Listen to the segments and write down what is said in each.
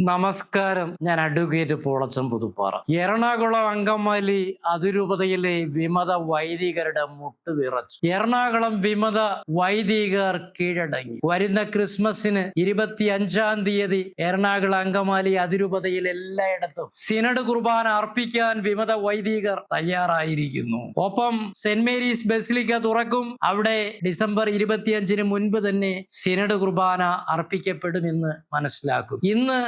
നമസ്കാരം. ഞാൻ അഡ്വക്കേറ്റ് പോളച്ചൻ പുതുപ്പാറ. എറണാകുളം അങ്കമാലി അതിരൂപതയിലെ വിമത വൈദികരുടെ മുട്ടുവിറച്ചു. എറണാകുളം വിമത വൈദികർ കീഴടങ്ങി. വരുന്ന ക്രിസ്മസിന് 25-ാം തീയതി എറണാകുളം അങ്കമാലി അതിരൂപതയിൽ എല്ലായിടത്തും സിനഡ് കുർബാന അർപ്പിക്കാൻ വിമത വൈദികർ തയ്യാറായിരിക്കുന്നു. ഒപ്പം സെന്റ് മേരീസ് ബസിലിക്ക തുറക്കും. അവിടെ ഡിസംബർ 25-ന് മുൻപ് തന്നെ സിനഡ് കുർബാന അർപ്പിക്കപ്പെടുമെന്ന് മനസ്സിലാക്കും. ഇന്ന്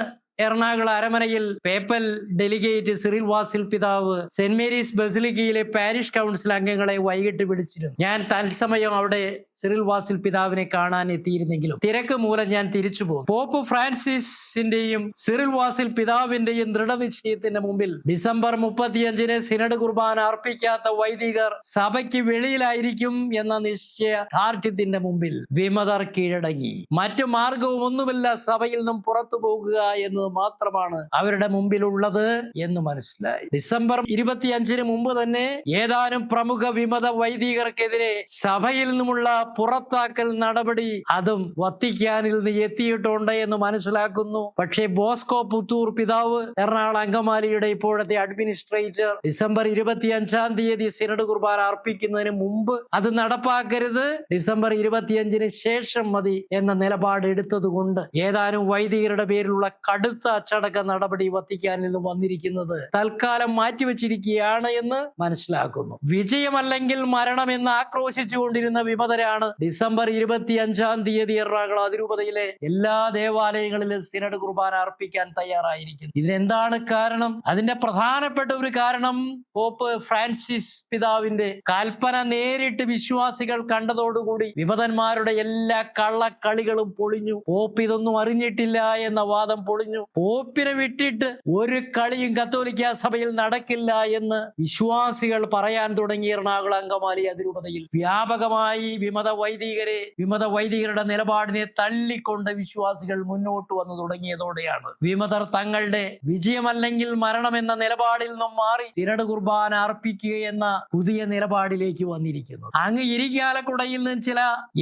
എറണാകുളം അരമനയിൽ പേപ്പൽ ഡെലിഗേറ്റ് സിറിൽ വാസിൽ പിതാവ് സെന്റ് മേരീസ് ബസിലിക്കയിലെ പാരിഷ് കൗൺസിൽ അംഗങ്ങളെ വൈകിട്ട് വിളിച്ചിരുന്നു. ഞാൻ തത്സമയം അവിടെ സിറിൽ വാസിൽ പിതാവിനെ കാണാൻ എത്തിയിരുന്നെങ്കിലും തിരക്ക് മൂലം ഞാൻ തിരിച്ചു പോകും. പോപ്പ് ഫ്രാൻസിസിന്റെയും സിറിൽ വാസിൽ പിതാവിന്റെയും ദൃഢനിശ്ചയത്തിന്റെ മുമ്പിൽ ഡിസംബർ 35-ന് സിനഡ് കുർബാന അർപ്പിക്കാത്ത വൈദികർ സഭയ്ക്ക് വെളിയിലായിരിക്കും എന്ന നിശ്ചയദാർഢ്യത്തിന്റെ മുമ്പിൽ വിമതർ കീഴടങ്ങി. മറ്റു മാർഗവും ഒന്നുമില്ല, സഭയിൽ നിന്നും പുറത്തു പോകുക എന്നത് മാത്രമാണ് അവരുടെ മുമ്പിലുള്ളത് എന്ന് മനസ്സിലായി. ഡിസംബർ 25-ന് മുമ്പ് തന്നെ ഏതാനും പ്രമുഖ വിമത വൈദികർക്കെതിരെ സഭയിൽ നിന്നുമുള്ള പുറത്താക്കൽ നടപടി അതും വത്തിക്കാനിൽ നിന്ന് എത്തിയിട്ടുണ്ട് എന്ന് മനസ്സിലാക്കുന്നു. പക്ഷേ ബോസ്കോ പുത്തൂർ പിതാവ്, എറണാകുളം അങ്കമാലിയുടെ ഇപ്പോഴത്തെ അഡ്മിനിസ്ട്രേറ്റർ, ഡിസംബർ 25-ാം തീയതി സിനഡ് കുർബാന അർപ്പിക്കുന്നതിന് മുമ്പ് അത് നടപ്പാക്കരുത്, ഡിസംബർ 25-ന് ശേഷം മതി എന്ന നിലപാട് എടുത്തതുകൊണ്ട് ഏതാനും വൈദികരുടെ പേരിലുള്ള കടുത്ത അച്ചടക്ക നടപടി വത്തിക്കാനിൽ നിന്ന് വന്നിരിക്കുന്നത് തൽക്കാലം മാറ്റിവെച്ചിരിക്കുകയാണ് എന്ന് മനസ്സിലാക്കുന്നു. വിജയമല്ലെങ്കിൽ മരണം എന്ന് ആക്രോശിച്ചുകൊണ്ടിരുന്ന വിമതരാണ് ഡിസംബർ 25-ാം തീയതി എറണാകുളം അതിരൂപതയിലെ എല്ലാ ദേവാലയങ്ങളിലും സിനഡ് കുർബാന അർപ്പിക്കാൻ തയ്യാറായിരിക്കുന്നത്. ഇതിനെന്താണ് കാരണം? അതിന്റെ പ്രധാനപ്പെട്ട ഒരു കാരണം പോപ്പ് ഫ്രാൻസിസ് പിതാവിന്റെ കൽപ്പന നേരിട്ട് വിശ്വാസികൾ കണ്ടതോടുകൂടി വിമതന്മാരുടെ എല്ലാ കള്ളക്കളികളും പൊളിഞ്ഞു. പോപ്പ് ഇതൊന്നും അറിഞ്ഞിട്ടില്ല എന്ന വാദം പൊളിഞ്ഞു. പോപ്പിനെ വിട്ടിട്ട് ഒരു കളിയും കത്തോലിക്ക സഭയിൽ നടക്കില്ല എന്ന് വിശ്വാസികൾ പറയാൻ തുടങ്ങി. എറണാകുളം അങ്കമാലി അതിരൂപതയിൽ വ്യാപകമായി വിമത വൈദികരുടെ നിലപാടിനെ തള്ളിക്കൊണ്ട് വിശ്വാസികൾ മുന്നോട്ട് വന്നു തുടങ്ങിയതോടെയാണ് വിമതർ തങ്ങളുടെ വിജയമല്ലെങ്കിൽ മരണം എന്ന നിലപാടിൽ നിന്നും മാറി സിനഡ് കുർബാന അർപ്പിക്കുക എന്ന പുതിയ നിലപാടിലേക്ക് വന്നിരിക്കുന്നത്. അങ്ങ് ഇരിക്കാലക്കുടയിൽ നിന്ന് ചില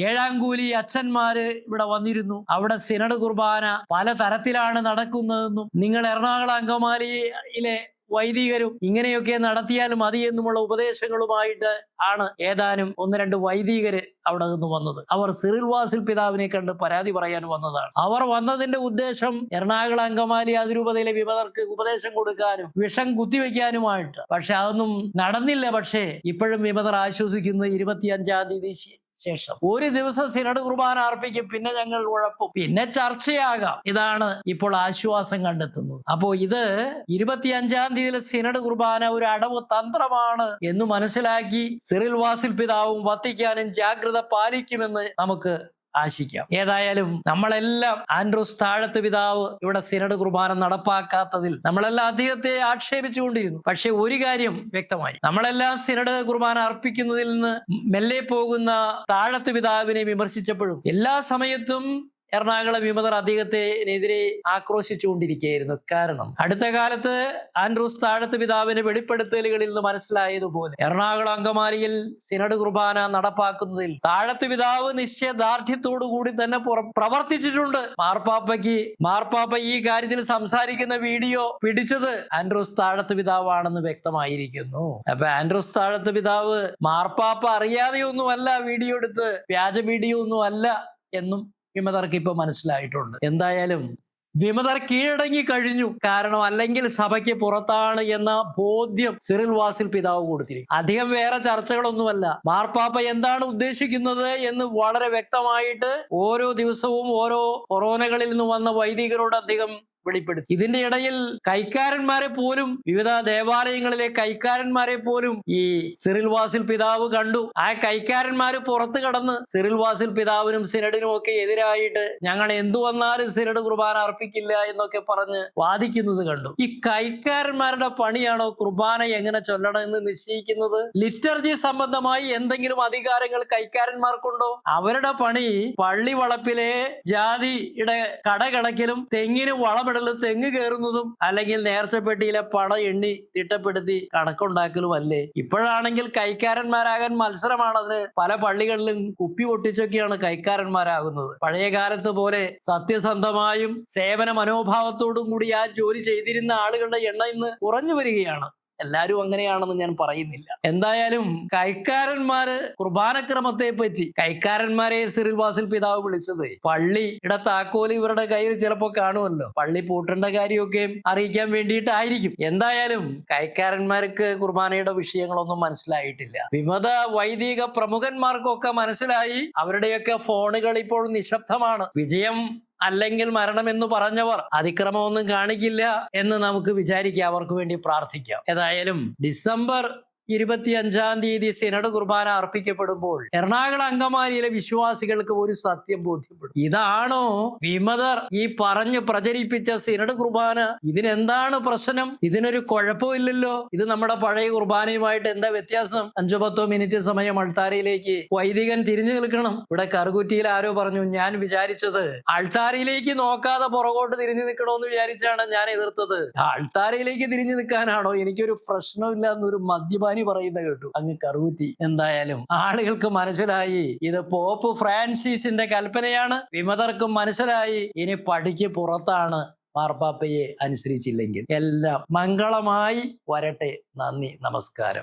ഏഴാംകൂലി അച്ഛന്മാര് ഇവിടെ വന്നിരുന്നു. അവിടെ സിനഡ് കുർബാന പല തരത്തിലാണ് നടക്കുന്നതെന്നും നിങ്ങൾ എറണാകുളം അങ്കമാലിയിലെ വൈദികരും ഇങ്ങനെയൊക്കെ നടത്തിയാൽ മതി എന്നുമുള്ള ഉപദേശങ്ങളുമായിട്ട് ആണ് ഏതാനും 1-2 വൈദികര് അവിടെ നിന്ന് വന്നത്. അവർ സിറിൽ വാസിൽ പിതാവിനെ കണ്ട് പരാതി പറയാൻ വന്നതാണ്. അവർ വന്നതിന്റെ ഉദ്ദേശം എറണാകുളം അങ്കമാലി അതിരൂപതയിലെ വിമതർക്ക് ഉപദേശം കൊടുക്കാനും വിഷം കുത്തിവെക്കാനുമായിട്ട്. പക്ഷെ അതൊന്നും നടന്നില്ല. പക്ഷേ ഇപ്പോഴും വിമതർ ആശ്വസിക്കുന്നത് 25-ാം തീയതി ശേഷം ഒരു ദിവസം സിനഡ് കുർബാന അർപ്പിക്കും, പിന്നെ ഞങ്ങൾ ഉഴപ്പും, പിന്നെ ചർച്ചയാകാം. ഇതാണ് ഇപ്പോൾ ആശ്വാസം കണ്ടെത്തുന്നത്. അപ്പോ ഇത് 25-ാം തീയതി സിനഡ് കുർബാന ഒരു അടവ് തന്ത്രമാണ് എന്ന് മനസ്സിലാക്കി സിറിൽ വാസിൽ പിതാവും വത്തിക്കാനും ജാഗ്രത പാലിക്കുമെന്ന് നമുക്ക് ആശിക്കാം. ഏതായാലും നമ്മളെല്ലാം ആൻഡ്രൂസ് താഴത്ത് പിതാവ് ഇവിടെ സിനഡ് കുർബാന നടപ്പാക്കാത്തതിൽ നമ്മളെല്ലാം അദ്ദേഹത്തെ ആക്ഷേപിച്ചുകൊണ്ടിരുന്നു. പക്ഷെ ഒരു കാര്യം വ്യക്തമായി, നമ്മളെല്ലാം സിനഡ് കുർബാന അർപ്പിക്കുന്നതിൽ നിന്ന് മെല്ലെ പോകുന്ന താഴത്ത് പിതാവിനെ വിമർശിച്ചപ്പോഴും എല്ലാ സമയത്തും എറണാകുളം വിമതർ അദ്ദേഹത്തിനെതിരെ ആക്രോശിച്ചുകൊണ്ടിരിക്കുകയായിരുന്നു. കാരണം അടുത്ത കാലത്ത് ആൻഡ്രൂസ് താഴത്ത് പിതാവിന്റെ വെളിപ്പെടുത്തലുകളിൽ നിന്ന് മനസ്സിലായതുപോലെ എറണാകുളം അങ്കമാലിയിൽ സിനഡ് കുർബാന നടപ്പാക്കുന്നതിൽ താഴത്ത് പിതാവ് നിശ്ചയദാർഢ്യത്തോടു കൂടി തന്നെ പ്രവർത്തിച്ചിട്ടുണ്ട്. മാർപ്പാപ്പ ഈ കാര്യത്തിൽ സംസാരിക്കുന്ന വീഡിയോ പിടിച്ചത് ആൻഡ്രൂസ് താഴത്ത് പിതാവാണെന്ന് വ്യക്തമായിരിക്കുന്നു. അപ്പൊ ആൻഡ്രൂസ് താഴത്ത് പിതാവ് മാർപ്പാപ്പ അറിയാതെയൊന്നുമല്ല വീഡിയോ എടുത്ത്, വ്യാജ വീഡിയോ ഒന്നും അല്ല എന്നും വിമതർക്ക് ഇപ്പൊ മനസ്സിലായിട്ടുണ്ട്. എന്തായാലും വിമതർ കീഴടങ്ങി കഴിഞ്ഞു. കാരണം അല്ലെങ്കിൽ സഭയ്ക്ക് പുറത്താണ് എന്ന ബോധ്യം സിറിൽ വാസിൽ പിതാവ് കൊടുത്തിരിക്കും. അധികം വേറെ ചർച്ചകളൊന്നുമല്ല. മാർപ്പാപ്പ എന്താണ് ഉദ്ദേശിക്കുന്നത് എന്ന് വളരെ വ്യക്തമായിട്ട് ഓരോ ദിവസവും ഓരോ കൊറോനകളിൽ നിന്ന് വന്ന വൈദികരോട് അദ്ദേഹം വെളിപ്പെടുത്തി. ഇതിന്റെ ഇടയിൽ കൈക്കാരന്മാരെ പോലും, വിവിധ ദേവാലയങ്ങളിലെ കൈക്കാരന്മാരെ പോലും ഈ സിറിൽ വാസിൽ പിതാവ് കണ്ടു. ആ കൈക്കാരന്മാര് പുറത്തു കടന്ന് സിറിൽ വാസിൽ പിതാവിനും സിനഡിനും ഒക്കെ എതിരായിട്ട് ഞങ്ങൾ എന്തു വന്നാലും സിനഡ് കുർബാന അർപ്പിക്കില്ല എന്നൊക്കെ പറഞ്ഞ് വാദിക്കുന്നത് കണ്ടു. ഈ കൈക്കാരന്മാരുടെ പണിയാണോ കുർബാന എങ്ങനെ ചൊല്ലണം എന്ന് നിശ്ചയിക്കുന്നത്? ലിറ്റർജി സംബന്ധമായി എന്തെങ്കിലും അധികാരങ്ങൾ കൈക്കാരന്മാർക്കുണ്ടോ? അവരുടെ പണി പള്ളി വളപ്പിലെ ജാതിയുടെ കട കിടക്കലും തെങ്ങിന് വളം മെഡൽ തെങ്ങ് കയറുന്നതും അല്ലെങ്കിൽ നേർച്ചപ്പെട്ടിയിലെ പണം എണ്ണി തിട്ടപ്പെടുത്തി കണക്കുണ്ടാക്കലും അല്ലേ? ഇപ്പോഴാണെങ്കിൽ കൈക്കാരന്മാരാകാൻ മത്സരമാണത്. പല പള്ളികളിലും കുപ്പി പൊട്ടിച്ചൊക്കെയാണ് കൈക്കാരന്മാരാകുന്നത്. പഴയ കാലത്ത് പോലെ സത്യസന്ധമായും സേവന മനോഭാവത്തോടും കൂടി ആ ജോലി ചെയ്തിരുന്ന ആളുകളുടെ എണ്ണം ഇന്ന് കുറഞ്ഞു വരികയാണ്. എല്ലാവരും അങ്ങനെയാണെന്ന് ഞാൻ പറയുന്നില്ല. എന്തായാലും കൈക്കാരന്മാര് കുർബാനക്രമത്തെ പറ്റി കൈക്കാരന്മാരെ സിറിൽ ബാസിൽ പിതാവ് വിളിച്ചത് പള്ളിയുടെ താക്കോല് ഇവരുടെ കയ്യിൽ ചിലപ്പോൾ കാണുമല്ലോ, പള്ളി പൂട്ടേണ്ട കാര്യമൊക്കെ അറിയിക്കാൻ വേണ്ടിയിട്ടായിരിക്കും. എന്തായാലും കൈക്കാരന്മാർക്ക് കുർബാനയുടെ വിഷയങ്ങളൊന്നും മനസ്സിലായിട്ടില്ല. വിമത വൈദിക പ്രമുഖന്മാർക്കൊക്കെ മനസ്സിലായി. അവരുടെയൊക്കെ ഫോണുകൾ ഇപ്പോൾ നിശബ്ദമാണ്. വിജയം അല്ലെങ്കിൽ മരണമെന്ന് പറഞ്ഞവർ അതിക്രമമൊന്നും കാണിക്കില്ല എന്ന് നമുക്ക് വിചാരിക്കാം. അവർക്ക് വേണ്ടി പ്രാർത്ഥിക്കാം. ഏതായാലും ഡിസംബർ 25 സിനഡ് കുർബാന അർപ്പിക്കപ്പെടുമ്പോൾ എറണാകുളം അങ്കമാലിയിലെ വിശ്വാസികൾക്ക് ഒരു സത്യം ബോധ്യപ്പെടും. ഇതാണോ വിമതർ ഈ പറഞ്ഞ് പ്രചരിപ്പിച്ച സിനഡ് കുർബാന? ഇതിനെന്താണ് പ്രശ്നം? ഇതിനൊരു കുഴപ്പമില്ലല്ലോ. ഇത് നമ്മുടെ പഴയ കുർബാനയുമായിട്ട് എന്താ വ്യത്യാസം? 5-10 മിനിറ്റ് സമയം അൾത്താരയിലേക്ക് വൈദികൻ തിരിഞ്ഞു നിൽക്കണം. ഇവിടെ കറുകുറ്റിയിൽ ആരോ പറഞ്ഞു, ഞാൻ വിചാരിച്ചത് അൾത്താരയിലേക്ക് നോക്കാതെ പുറകോട്ട് തിരിഞ്ഞു നിൽക്കണമെന്ന് വിചാരിച്ചാണ് ഞാൻ എതിർത്തത്. അൾത്താരയിലേക്ക് തിരിഞ്ഞു നിൽക്കാനാണോ? എനിക്കൊരു പ്രശ്നമില്ല എന്നൊരു മദ്യപാനി പറയുന്ന കേട്ടു അങ്ങ് കറുകുറ്റി. എന്തായാലും ആളുകൾക്ക് മനസ്സിലായി ഇത് പോപ്പ് ഫ്രാൻസിസിന്റെ കൽപ്പനയാണ്. വിമതർക്കും മനസ്സിലായി ഇനി പടിക്ക് പുറത്താണ് മാർപ്പാപ്പയെ അനുസരിച്ചില്ലെങ്കിൽ. എല്ലാം മംഗളമായി വരട്ടെ. നന്ദി, നമസ്കാരം.